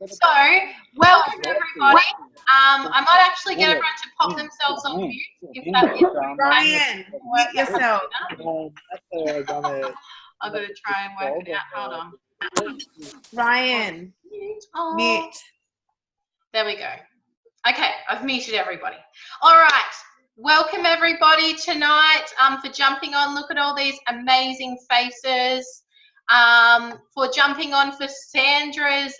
So, welcome everybody. I might actually get everyone to pop themselves on mute if that is Ryan, mute yourself. I'm going to try and work it out. Hold on. Ryan, mute. There we go. Okay, I've muted everybody. All right. Welcome everybody tonight for jumping on. Look at all these amazing faces. For jumping on for Sandra's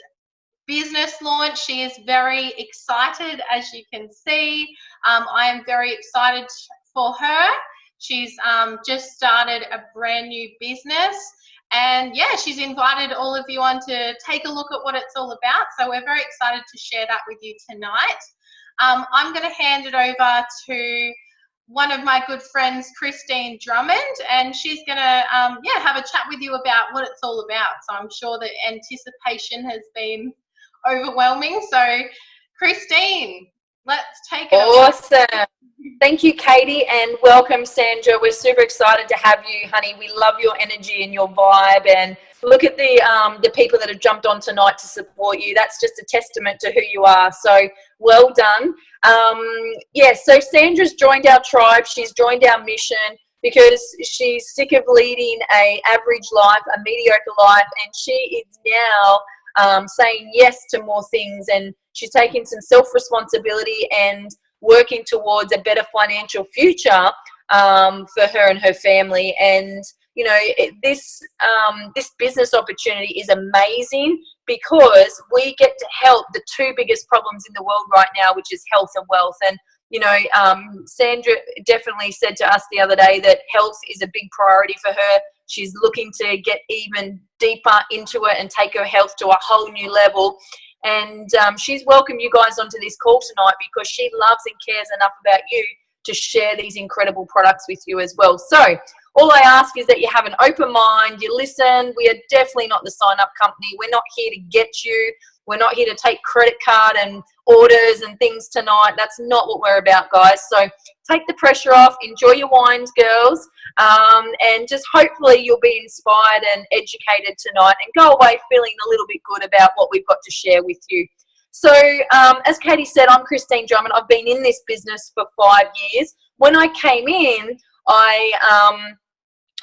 business launch. She is very excited, as you can see. I am very excited for her. She's just started a brand new business, and yeah, she's invited all of you on to take a look at what it's all about. So we're very excited to share that with you tonight. I'm going to hand it over to one of my good friends, Christine Drummond, and she's going to have a chat with you about what it's all about. So I'm sure that anticipation has been overwhelming. So Christine, let's take it awesome. Thank you, Katie, and welcome, Sandra. We're super excited to have you, honey. We love your energy and your vibe, and look at the people that have jumped on tonight to support you. That's just a testament to who you are. So well done. So Sandra's joined our tribe. She's joined our mission because she's sick of leading an average life, a mediocre life, and she is now saying yes to more things, and she's taking some self-responsibility and working towards a better financial future for her and her family. And you know, this business opportunity is amazing because we get to help the two biggest problems in the world right now, which is health and wealth. And you know, Sandra definitely said to us the other day that health is a big priority for her. She's looking to get even deeper into it and take her health to a whole new level. And she's welcomed you guys onto this call tonight because she loves and cares enough about you to share these incredible products with you as well. So all I ask is that you have an open mind, you listen. We are definitely not the sign-up company. We're not here to get you. We're not here to take credit card and orders and things tonight. That's not what we're about, guys. So take the pressure off, enjoy your wines, girls, and just hopefully you'll be inspired and educated tonight and go away feeling a little bit good about what we've got to share with you. So as Katie said, I'm Christine Drummond. I've been in this business for 5 years. When I came in, I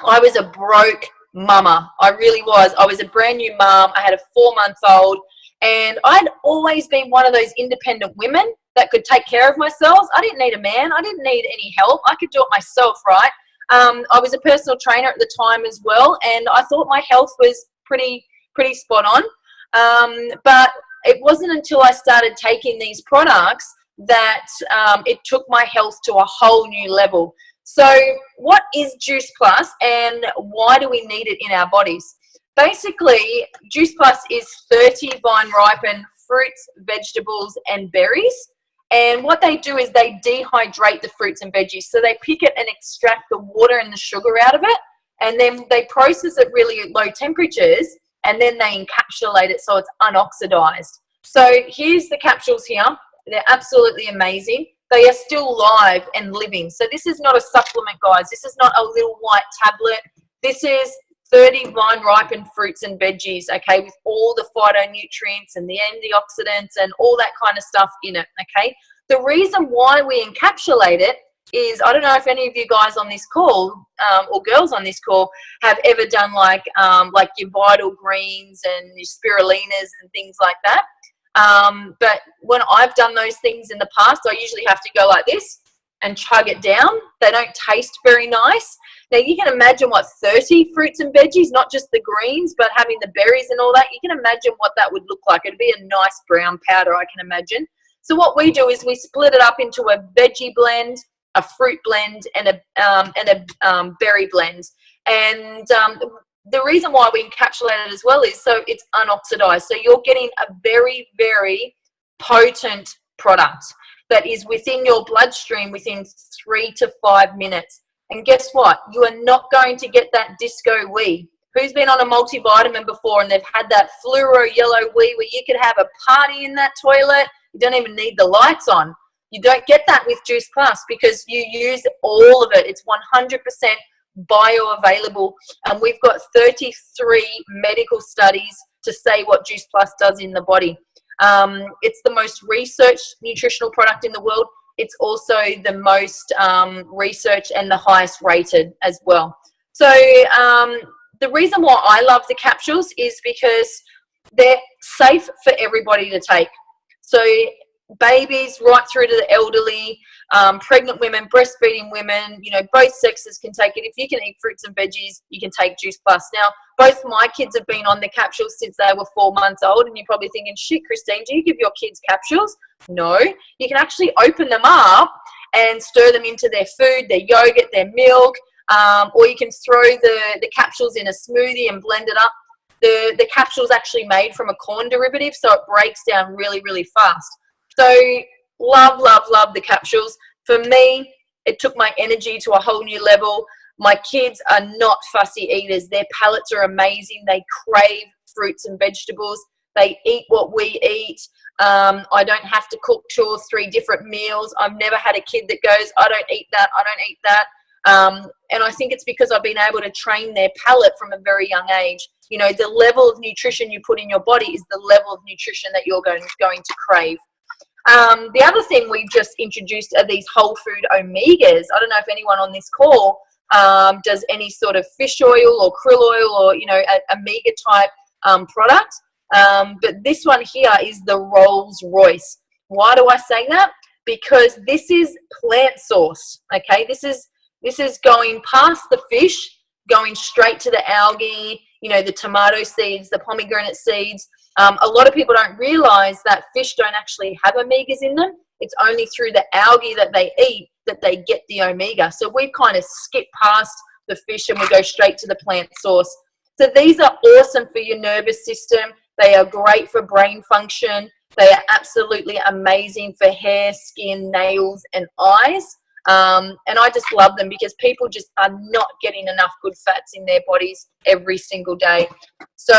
was a broke mama. I really was. I was a brand new mom. I had a 4-month-old. And I'd always been one of those independent women that could take care of myself. I didn't need a man. I didn't need any help. I could do it myself, right? I was a personal trainer at the time as well, and I thought my health was pretty spot on. But it wasn't until I started taking these products that it took my health to a whole new level. So what is Juice Plus and why do we need it in our bodies? Basically, Juice Plus is 30 vine-ripened fruits, vegetables, and berries. And what they do is they dehydrate the fruits and veggies. So they pick it and extract the water and the sugar out of it. And then they process it really at low temperatures. And then they encapsulate it so it's unoxidized. So here's the capsules here. They're absolutely amazing. They are still live and living. So this is not a supplement, guys. This is not a little white tablet. This is 30 vine-ripened fruits and veggies, okay, with all the phytonutrients and the antioxidants and all that kind of stuff in it, okay? The reason why we encapsulate it is, I don't know if any of you guys on this call or girls on this call have ever done like your Vital Greens and your Spirulinas and things like that. But when I've done those things in the past, I usually have to go like this and chug it down. They don't taste very nice. Now, you can imagine what 30 fruits and veggies, not just the greens, but having the berries and all that, you can imagine what that would look like. It'd be a nice brown powder, I can imagine. So what we do is we split it up into a veggie blend, a fruit blend, and a berry blend. And the reason why we encapsulate it as well is so it's unoxidized. So you're getting a very, very potent product that is within your bloodstream within 3 to 5 minutes. And guess what? You are not going to get that disco wee. Who's been on a multivitamin before and they've had that fluoro yellow wee where you could have a party in that toilet? You don't even need the lights on. You don't get that with Juice Plus because you use all of it. It's 100% bioavailable. And we've got 33 medical studies to say what Juice Plus does in the body. It's the most researched nutritional product in the world. It's also the most researched and the highest rated as well. So the reason why I love the capsules is because they're safe for everybody to take. So babies right through to the elderly, pregnant women, breastfeeding women, you know, both sexes can take it. If you can eat fruits and veggies, you can take Juice Plus. Now, both my kids have been on the capsules since they were 4 months old, and you're probably thinking, shit, Christine, do you give your kids capsules? No. You can actually open them up and stir them into their food, their yogurt, their milk, or you can throw the capsules in a smoothie and blend it up. The capsule's actually made from a corn derivative, so it breaks down really, really fast. So love, love, love the capsules. For me, it took my energy to a whole new level. My kids are not fussy eaters. Their palates are amazing. They crave fruits and vegetables. They eat what we eat. I don't have to cook 2 or 3 different meals. I've never had a kid that goes, I don't eat that, I don't eat that. And I think it's because I've been able to train their palate from a very young age. You know, the level of nutrition you put in your body is the level of nutrition that you're going to crave. The other thing we've just introduced are these whole food omegas. I don't know if anyone on this call does any sort of fish oil or krill oil or, you know, omega type product. But this one here is the Rolls Royce. Why do I say that? Because this is plant source. Okay, this is going past the fish, going straight to the algae, you know, the tomato seeds, the pomegranate seeds. A lot of people don't realize that fish don't actually have omegas in them. It's only through the algae that they eat that they get the omega. So we kind of skip past the fish and we go straight to the plant source. So these are awesome for your nervous system. They are great for brain function. They are absolutely amazing for hair, skin, nails, and eyes. And I just love them because people just are not getting enough good fats in their bodies every single day. So,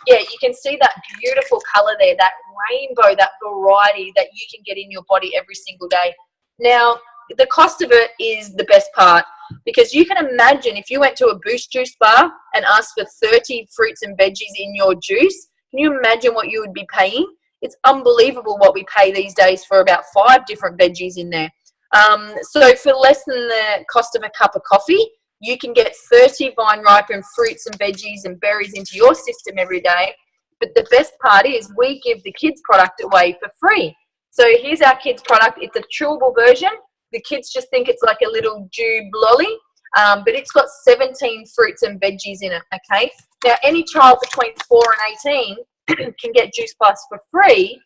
yeah, you can see that beautiful color there, that rainbow, that variety that you can get in your body every single day. Now, the cost of it is the best part because you can imagine if you went to a Boost Juice bar and asked for 30 fruits and veggies in your juice, can you imagine what you would be paying? It's unbelievable what we pay these days for about 5 different veggies in there. So for less than the cost of a cup of coffee, you can get 30 vine-ripened fruits and veggies and berries into your system every day. But the best part is we give the kids' product away for free. So here's our kids' product. It's a chewable version. The kids just think it's like a little jube lolly, but it's got 17 fruits and veggies in it, okay? Now, any child between 4 and 18 can get Juice Plus for free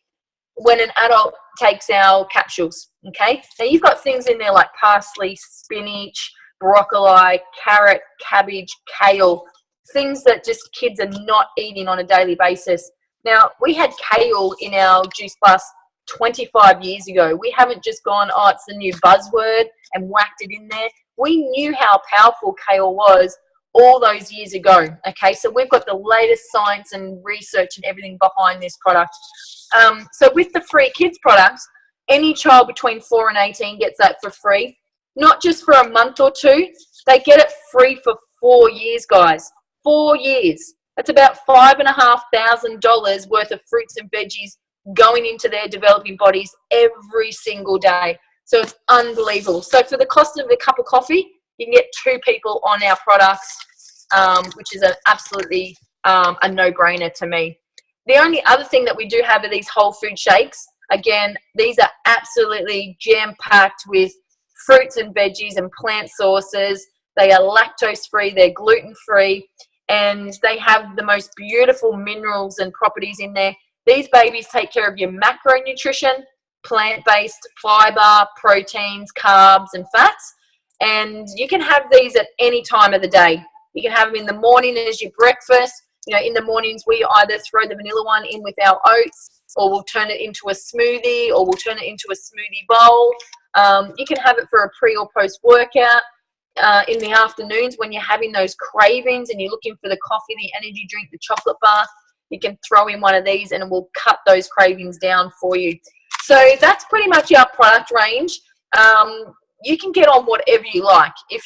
when an adult takes our capsules, okay? Now, you've got things in there like parsley, spinach, broccoli, carrot, cabbage, kale, things that just kids are not eating on a daily basis. Now, we had kale in our Juice Plus 25 years ago. We haven't just gone, oh, it's the new buzzword and whacked it in there. We knew how powerful kale was all those years ago, okay? So we've got the latest science and research and everything behind this product. So with the free kids products, any child between 4 and 18 gets that for free, not just for a month or 2. They get it free for 4 years, guys. 4 years. That's about $5,500 worth of fruits and veggies going into their developing bodies every single day. So it's unbelievable. So for the cost of a cup of coffee, you can get 2 people on our products, which is absolutely a no-brainer to me. The only other thing that we do have are these whole food shakes. Again, these are absolutely jam-packed with fruits and veggies and plant sources. They are lactose-free, they're gluten-free, and they have the most beautiful minerals and properties in there. These babies take care of your macronutrition, plant-based fiber, proteins, carbs, and fats. And you can have these at any time of the day. You can have them in the morning as your breakfast. You know, in the mornings, we either throw the vanilla one in with our oats, or we'll turn it into a smoothie, or we'll turn it into a smoothie bowl. You can have it for a pre or post workout. In the afternoons when you're having those cravings and you're looking for the coffee, the energy drink, the chocolate bar, you can throw in one of these and it will cut those cravings down for you. So that's pretty much our product range. You can get on whatever you like. If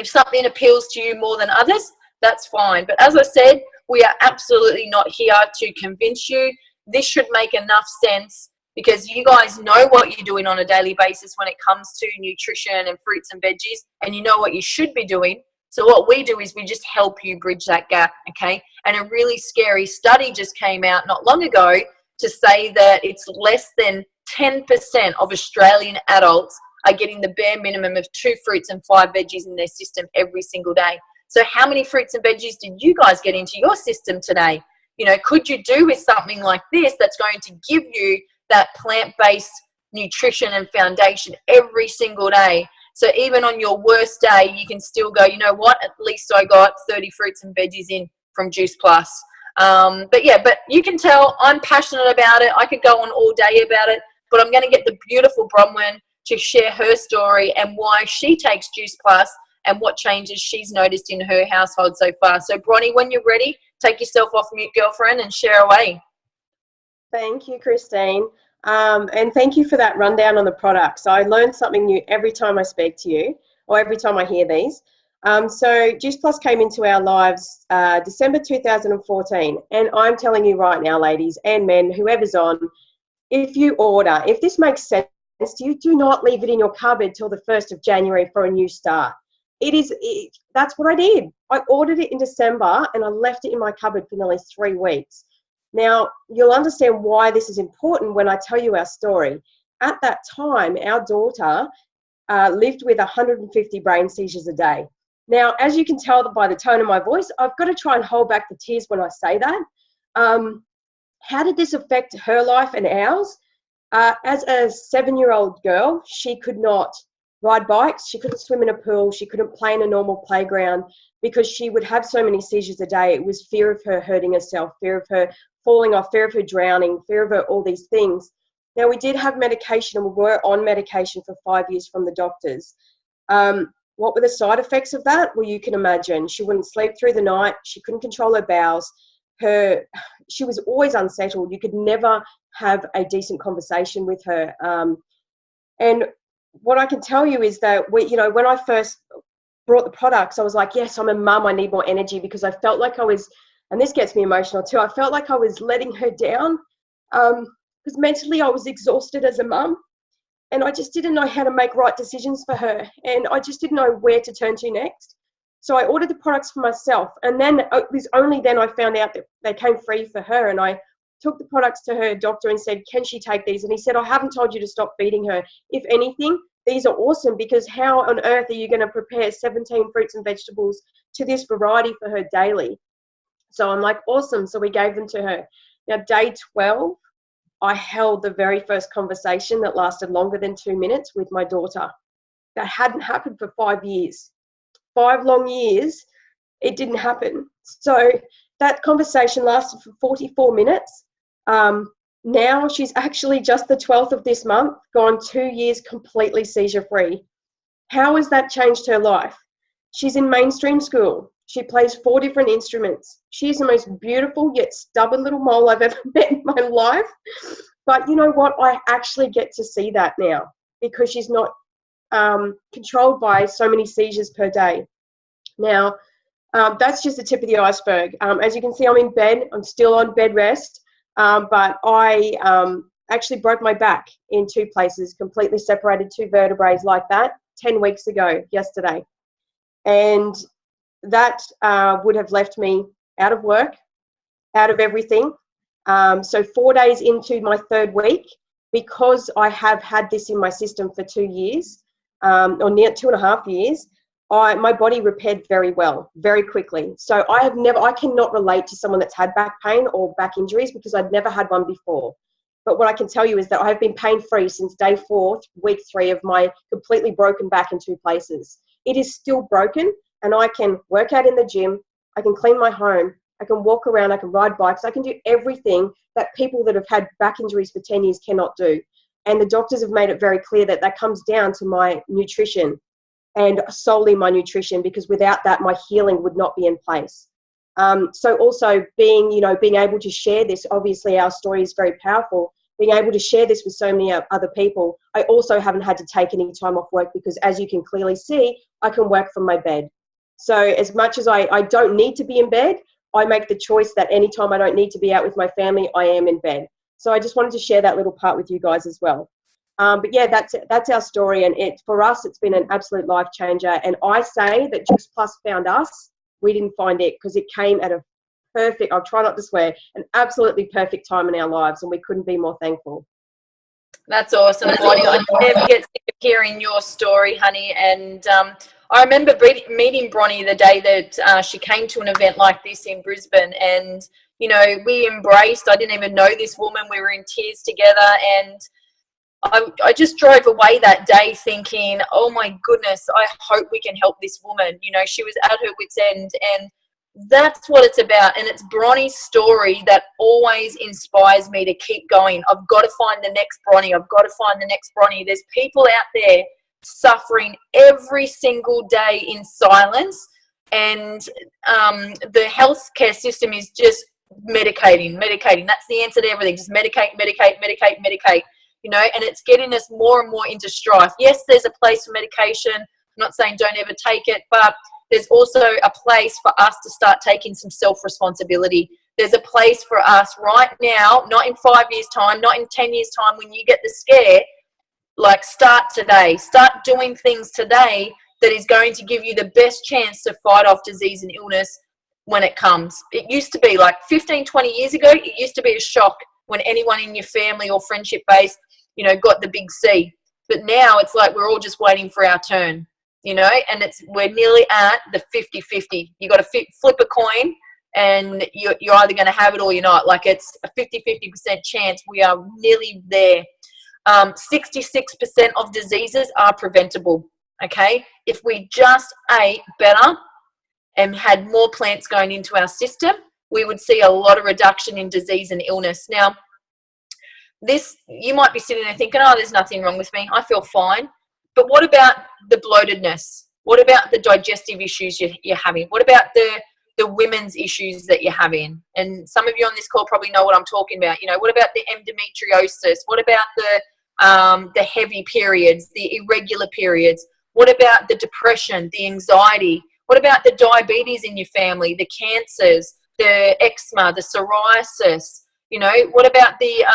something appeals to you more than others, that's fine. But as I said, We are absolutely not here to convince you. This should make enough sense because you guys know what you're doing on a daily basis when it comes to nutrition and fruits and veggies, and you know what you should be doing. So what we do is we just help you bridge that gap, okay? And a really scary study just came out not long ago to say that it's less than 10% of Australian adults are getting the bare minimum of 2 fruits and 5 veggies in their system every single day. So how many fruits and veggies did you guys get into your system today? You know, could you do with something like this that's going to give you that plant-based nutrition and foundation every single day? So even on your worst day, you can still go, you know what, at least I got 30 fruits and veggies in from Juice Plus. But you can tell I'm passionate about it. I could go on all day about it, but I'm going to get the beautiful Bronwyn to share her story and why she takes Juice Plus and what changes she's noticed in her household so far. So Bronnie, when you're ready, take yourself off mute, girlfriend, and share away. Thank you, Christine. And thank you for that rundown on the products. I learn something new every time I speak to you or every time I hear these. So Juice Plus came into our lives December 2014. And I'm telling you right now, ladies and men, whoever's on, if you order, if this makes sense to you, do not leave it in your cupboard till the 1st of January for a new start. That's what I did. I ordered it in December and I left it in my cupboard for nearly 3 weeks. Now, you'll understand why this is important when I tell you our story. At that time, our daughter lived with 150 brain seizures a day. Now, as you can tell by the tone of my voice, I've got to try and hold back the tears when I say that. How did this affect her life and ours? As a 7-year-old girl, she could not ride bikes, she couldn't swim in a pool, she couldn't play in a normal playground because she would have so many seizures a day. It was fear of her hurting herself, fear of her falling off, fear of her drowning, fear of her all these things. Now, we did have medication and we were on medication for 5 years from the doctors. What were the side effects of that? Well, you can imagine. She wouldn't sleep through the night. She couldn't control her bowels. She was always unsettled. You could never have a decent conversation with her. And what I can tell you is that when I first brought the products, I was like, yes, I'm a mum. I need more energy because I felt like I was, and this gets me emotional too, I felt like I was letting her down because mentally I was exhausted as a mum. And I just didn't know how to make right decisions for her. And I just didn't know where to turn to next. So I ordered the products for myself. And then it was only then I found out that they came free for her. And I took the products to her doctor and said, can she take these? And he said, I haven't told you to stop feeding her. If anything, these are awesome because how on earth are you going to prepare 17 fruits and vegetables to this variety for her daily? So I'm like, awesome. So we gave them to her. Now, day 12, I held the very first conversation that lasted longer than 2 minutes with my daughter. That hadn't happened for 5 years. 5 long years, it didn't happen. So that conversation lasted for 44 minutes. Now she's actually just the 12th of this month, gone 2 years completely seizure-free. How has that changed her life? She's in mainstream school. She plays 4 different instruments. She's the most beautiful yet stubborn little mole I've ever met in my life. But you know what? I actually get to see that now because she's not controlled by so many seizures per day. Now, that's just the tip of the iceberg. As you can see, I'm in bed. I'm still on bed rest. But I actually broke my back in 2 places, completely separated 2 vertebrae like that 10 weeks ago, yesterday. And that would have left me out of work, out of everything. So 4 days into my 3rd week, because I have had this in my system for 2 years, or near 2.5 years, my body repaired very well, very quickly. So I cannot relate to someone that's had back pain or back injuries because I'd never had one before. But what I can tell you is that I've been pain-free since day 4, week 3 of my completely broken back in 2 places. It is still broken, and I can work out in the gym, I can clean my home, I can walk around, I can ride bikes, I can do everything that people that have had back injuries for 10 years cannot do. And the doctors have made it very clear that that comes down to my nutrition and solely my nutrition, because without that, my healing would not be in place. So also being able to share this, obviously our story is very powerful, being able to share this with so many other people. I also haven't had to take any time off work because, as you can clearly see, I can work from my bed. So as much as I don't need to be in bed, I make the choice that anytime I don't need to be out with my family, I am in bed. So I just wanted to share that little part with you guys as well. But yeah, that's our story, and for us, it's been an absolute life changer. And I say that Juice Plus found us. We didn't find it, because it came at a perfect, I'll try not to swear, an absolutely perfect time in our lives, and we couldn't be more thankful. That's awesome, Bonnie. I never get sick of hearing your story, honey. And I remember meeting Bronnie the day that she came to an event like this in Brisbane, and you know, we embraced. I didn't even know this woman. We were in tears together, and I just drove away that day thinking, oh my goodness, I hope we can help this woman. You know, she was at her wit's end, and that's what it's about. And it's Bronnie's story that always inspires me to keep going. I've got to find the next Bronnie. I've got to find the next Bronnie. There's people out there suffering every single day in silence, and the healthcare system is just medicating. That's the answer to everything. Just medicate. You know, and it's getting us more and more into strife. Yes, there's a place for medication. I'm not saying don't ever take it, but there's also a place for us to start taking some self-responsibility. There's a place for us right now, not in 5 years' time, not in 10 years' time when you get the scare, like start today. Start doing things today that is going to give you the best chance to fight off disease and illness when it comes. It used to be like 15, 20 years ago, it used to be a shock when anyone in your family or friendship base, you know, got the big C. But now it's like we're all just waiting for our turn, you know, and we're nearly at the 50-50. You got to flip a coin, and you're either going to have it or you're not. Like, it's a 50-50% chance. We are nearly there. 66% of diseases are preventable, okay? If we just ate better and had more plants going into our system, we would see a lot of reduction in disease and illness. Now, you might be sitting there thinking, oh, there's nothing wrong with me. I feel fine. But what about the bloatedness? What about the digestive issues you're having? What about the women's issues that you're having? And some of you on this call probably know what I'm talking about. You know, what about the endometriosis? What about the heavy periods, the irregular periods? What about the depression, the anxiety? What about the diabetes in your family, the cancers, the eczema, the psoriasis? You know, what about the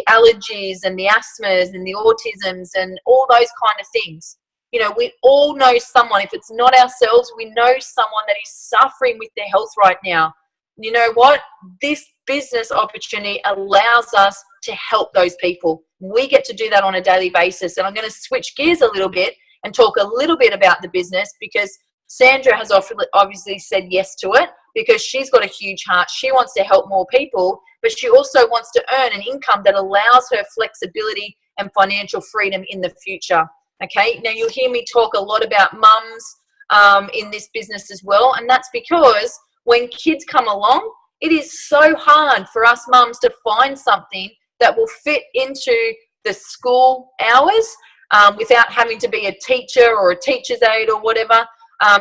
allergies and the asthmas and the autisms and all those kind of things? You know, we all know someone. If it's not ourselves, we know someone that is suffering with their health right now. You know what? This business opportunity allows us to help those people. We get to do that on a daily basis. And I'm going to switch gears a little bit and talk a little bit about the business, because Sandra has obviously said yes to it, because she's got a huge heart. She wants to help more people, but she also wants to earn an income that allows her flexibility and financial freedom in the future. Okay, now you'll hear me talk a lot about mums in this business as well, and that's because when kids come along, it is so hard for us mums to find something that will fit into the school hours without having to be a teacher or a teacher's aide or whatever.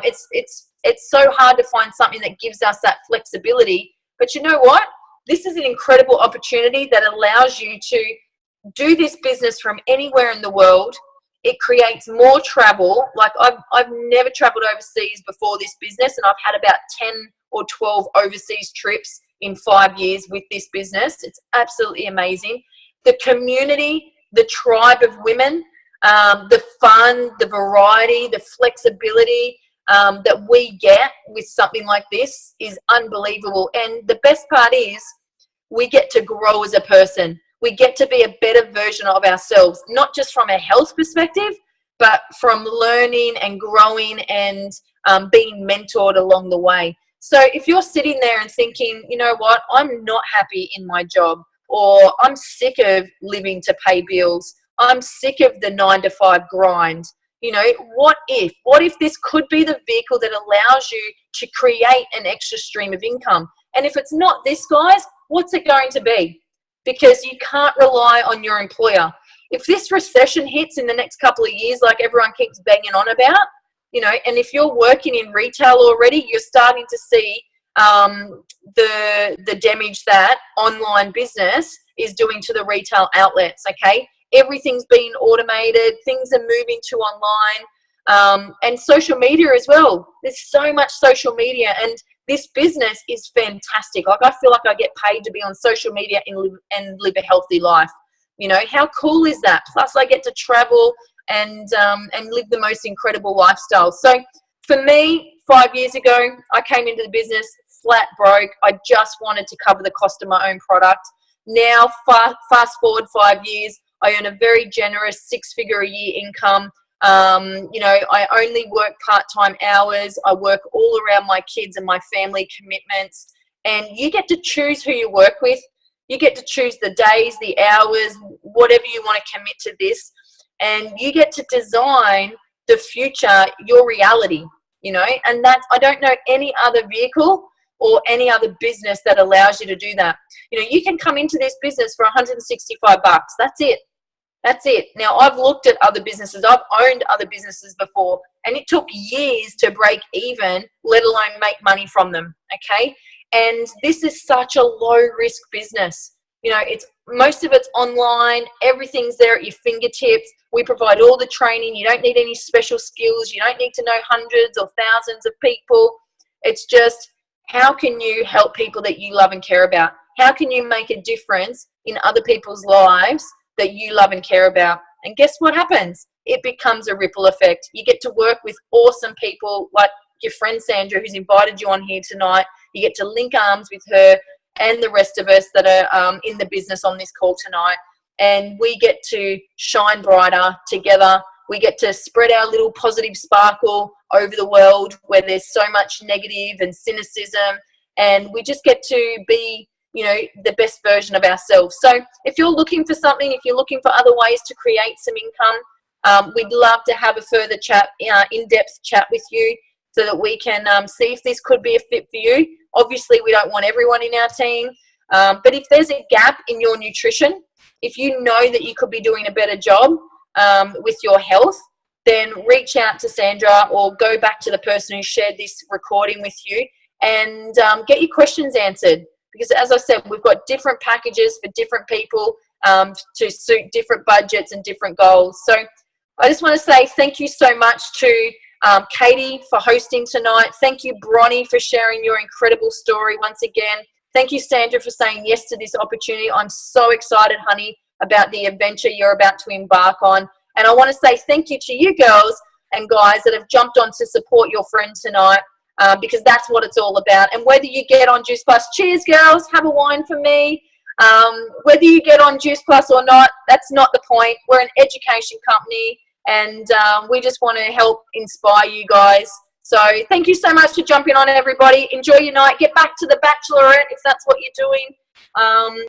It's so hard to find something that gives us that flexibility. But you know what? This is an incredible opportunity that allows you to do this business from anywhere in the world. It creates more travel. Like, I've never traveled overseas before this business, and I've had about 10 or 12 overseas trips in 5 years with this business. It's absolutely amazing. The community, the tribe of women, the fun, the variety, the flexibility that we get with something like this is unbelievable. And the best part is we get to grow as a person. We get to be a better version of ourselves, not just from a health perspective, but from learning and growing and being mentored along the way. So if you're sitting there and thinking, you know what, I'm not happy in my job, or I'm sick of living to pay bills, I'm sick of the 9-to-5 grind, you know, what if this could be the vehicle that allows you to create an extra stream of income? And if it's not this, guys, what's it going to be? Because you can't rely on your employer. If this recession hits in the next couple of years, like everyone keeps banging on about, you know, and if you're working in retail already, you're starting to see the damage that online business is doing to the retail outlets, okay? Everything's being automated. Things are moving to online, and social media as well. There's so much social media, and this business is fantastic. Like, I feel like I get paid to be on social media and live a healthy life. You know, how cool is that? Plus I get to travel and live the most incredible lifestyle. So for me, 5 years ago, I came into the business flat broke. I just wanted to cover the cost of my own product. Now, fast forward 5 years, I earn a very generous 6-figure a year income. You know, I only work part-time hours. I work all around my kids and my family commitments. And you get to choose who you work with. You get to choose the days, the hours, whatever you want to commit to this. And you get to design the future, your reality, you know. And that's, I don't know any other vehicle or any other business that allows you to do that. You know, you can come into this business for $165. That's it. That's it. Now, I've looked at other businesses. I've owned other businesses before, and it took years to break even, let alone make money from them, okay? And this is such a low-risk business. You know, it's most of it's online. Everything's there at your fingertips. We provide all the training. You don't need any special skills. You don't need to know hundreds or thousands of people. It's just, how can you help people that you love and care about? How can you make a difference in other people's lives that you love and care about? And guess what happens? It becomes a ripple effect. You get to work with awesome people like your friend Sandra, who's invited you on here tonight. You get to link arms with her and the rest of us that are in the business on this call tonight. And we get to shine brighter together. We get to spread our little positive sparkle over the world where there's so much negative and cynicism. And we just get to be, you know, the best version of ourselves. So if you're looking for something, if you're looking for other ways to create some income, we'd love to have a further chat, in-depth chat with you so that we can see if this could be a fit for you. Obviously, we don't want everyone in our team, but if there's a gap in your nutrition, if you know that you could be doing a better job with your health, then reach out to Sandra or go back to the person who shared this recording with you and get your questions answered. Because as I said, we've got different packages for different people to suit different budgets and different goals. So I just want to say thank you so much to Katie for hosting tonight. Thank you, Bronnie, for sharing your incredible story once again. Thank you, Sandra, for saying yes to this opportunity. I'm so excited, honey, about the adventure you're about to embark on. And I want to say thank you to you girls and guys that have jumped on to support your friend tonight. Because that's what it's all about. And whether you get on Juice Plus, cheers girls, have a wine for me. Whether you get on Juice Plus or not, that's not the point. We're an education company and we just want to help inspire you guys. So thank you so much for jumping on, everybody. Enjoy your night. Get back to the Bachelorette if that's what you're doing.